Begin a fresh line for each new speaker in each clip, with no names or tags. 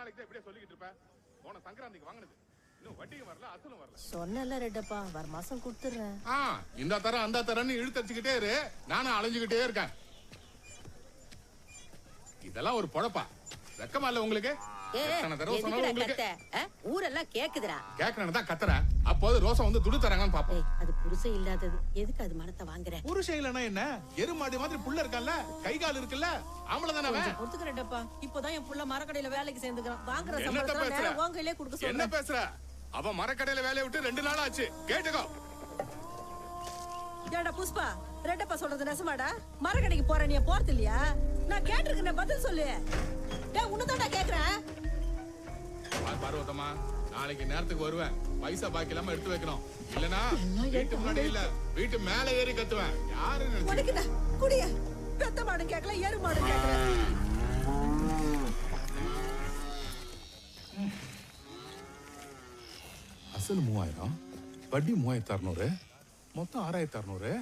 நாளைக்கு தான் இப்படியே சொல்லிக்கிட்டு இருப்ப. போன சங்கராந்திக்கு வாங்கினது இன்னும் வட்டியும் வரல, அசலும் வரல.
சொன்னல ரெட்டப்பா, வர மாசம் கொடுத்துறேன்.
இந்த தரம் அந்த தரன்னு இழுத்தடிச்சுக்கிட்டே இரு, நானும் அலைஞ்சுக்கிட்டே இருக்கேன். இதெல்லாம் ஒரு பொழப்பா? வெக்கமா இல்ல உங்களுக்கு?
ஊரெல்லாம் கேக்குதுடா.
கேக்குறேன்னு தான் கத்துறேன். அப்போது ரோசம் வந்து துடு தராங்கன்னு பாப்போம்.
அது புருஷன் இல்லாதது, எதுக்கு அது மனத்தை வாங்குற?
புருஷன் இல்லன்னா என்ன, எருமாடி மாதிரி புள்ள இருக்கான்ல, கை கால் இருக்குல்ல, ஆம்பளதானே அவன்.
பொறுத்துக்க ரெட்டப்பா, இப்போதான் என் புள்ள மரக்கடையில வேலைக்கு சேர்ந்துக்கிறான். வாங்குற சம்பளத்தை நேரா உங்களையே கொடுக்க சொல்றேன்.
என்ன பேசுற? அவன் மரக்கடையில வேலையை விட்டு 2 நாள் ஆச்சு. கேட்டுக்கோ.
ஏடா புஷ்பா, ரெட்டப்பா சொல்றது நெசமாடா? மரக்கடைக்கு போற நீ போறது இல்லையா? நான் கேட்டிருக்கேன், பதில் சொல்லு. டேய் உன்னதான்டா கேக்குறேன்.
பார்வதம்மா, நாளைக்கு நேரத்துக்கு வருவேன். பைசா பாக்கி இல்லாம எடுத்து வைக்கணும். இல்லனா வீட்டு முன்னாடி இல்ல, வீட்டு மேல ஏறி கத்துவேன். யாரு
உனக்குடா குடிய பெத்த மாடு கேக்கல, எரு மாடு கேக்கல.
அசல் 3000, வட்டி 3600, மொத்தம் 6600.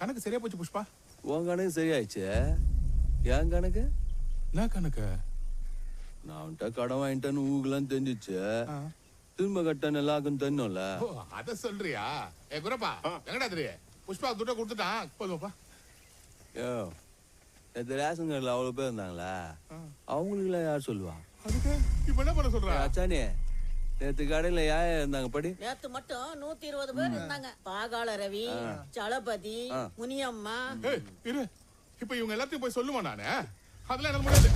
கணக்கு சரியா போச்சு புஷ்பா.
உன் கணக்கு சரியாயிடுச்சு. என் கணக்கு
என்ன கணக்கு?
நான் அவன்கிட்ட கடன் வாங்கிட்டேன்னு ஊகலாம் தெரிஞ்சிச்சு. திரும்ப கட்டான எல்லாருக்கும் தெரியும்ல.
அத சொல்றியா? குரப்பா எங்கடா தெரிய? புஷ்பா துட்ட கொடுத்துட்டான். போதும்ப்பா.
ஏ நேற்று ரேஷன் கார்டில் அவ்வளோ பேர் இருந்தாங்களா, அவங்களுக்குலாம் யார் சொல்லுவா?
அதுக்கு இப்ப என்ன பண்ண சொல்ற?
அச்சானே, நேற்று கடையில் யார் இருந்தாங்க படி?
நேத்து மட்டும் 120 பேர் இருந்தாங்க. பாகால ரவி, சலபதி, முனியம்மா.
இரு, இப்ப இவங்க எல்லாத்தையும் போய் சொல்லுமா நானு? அதெல்லாம் எனக்கு முடியாது.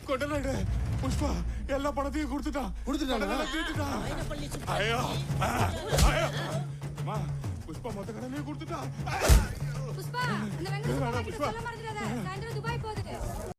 கொண்டலாடு புஷ்பா எல்லா பணத்தையும் கொடுத்துட்டான். ஐயோ அம்மா, புஷ்பா மொத்த கடனையும் கொடுத்துட்டான்.
புஷ்பா, இந்த வெங்கடேஷ் சொல்ல மறந்துடாத. சாயந்தரம் துபாய் போகுது.